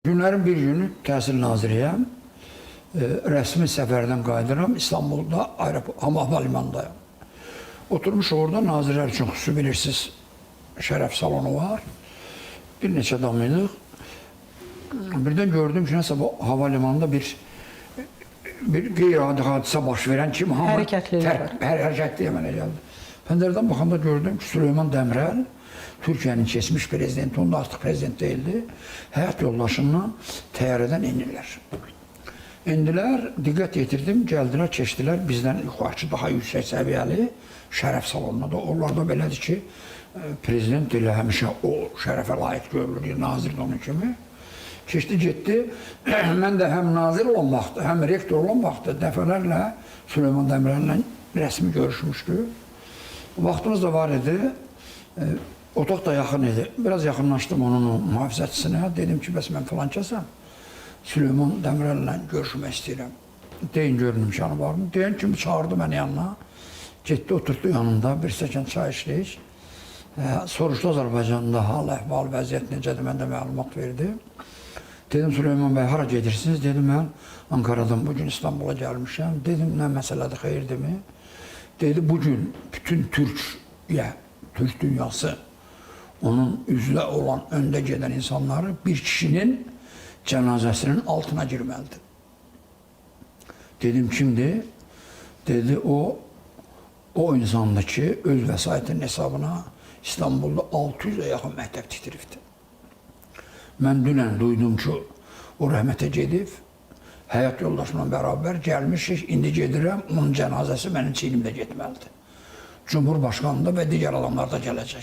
Günlərin bir günü təhsil naziriyəm. Rəsmi səfərdən qayıdıram. İstanbulda havalimanındayım. Oturmuş orada nazirlər üçün xüsusi bilirsiniz şərəf salonu var. Bir neçə adamıydıq. Birdən gördüm ki, nəsə bu havalimanında bir qeyri-adi hadisə baş verən kimi hərəkətli mənə gəldi. Pəncərədən baxanda gördüm ki, Süleyman Demirel, Türkiyənin keçmiş prezidenti, onda artıq prezident deyildi, həyat yoldaşından təyyarədən indirlər. İndilər, diqqət yetirdim, gəldilər, keçdilər bizdən yuxarıcı, daha yüksək səviyyəli şərəf salonuna da. Onlar da belədir ki, prezident elə həmişə o şərəfə layiq görülür, nazir də onun kimi. Keçdi, getdi. Mən də həm nazir olan vaxtı, həm rektor olan vaxtı dəfələrlə Süleyman Demirel'lə rəsmi görüşmüşdü. Vaxtımız da var idi. Otaq da yaxın idi. Biraz yaxınlaşdım onun mühafizəçisinə. Dedim ki, bəs mən filan kəsəm. Süleyman Demirel'lə görüşmək istəyirəm. Deyin görün imkanı var mı? Deyin kimi çağırdı məni yanına. Getdi, oturdu yanında. Bir stəkan çay içdik. Soruşdu Azərbaycanda hal, əhval, vəziyyət necədir? Mən də məlumat verdim. Dedim, Süleyman bəy, hara gedirsiniz? Dedim, mən Ankaradan bugün İstanbul'a gəlmişəm. Dedim, nə məsələdir, xeyirdirmi? Dedi, bugün bütün Türkiyə, Türk dünyası, onun üzlə olan, öndə gedən insanları bir kişinin cənazəsinin altına girməlidir. Dedim, kimdir? Dedi, o insandır ki, öz vəsaitinin hesabına İstanbulda 600'e yaxın məktəb tikdiribdir. Mən dünən duydum ki, o rəhmətə gedib, həyat yoldaşımla bərabər gəlmişik, indi gedirəm, onun cənazəsi mənim çiynimdə getməlidir. Cumhurbaşqanı da və digər adamlar da gələcək.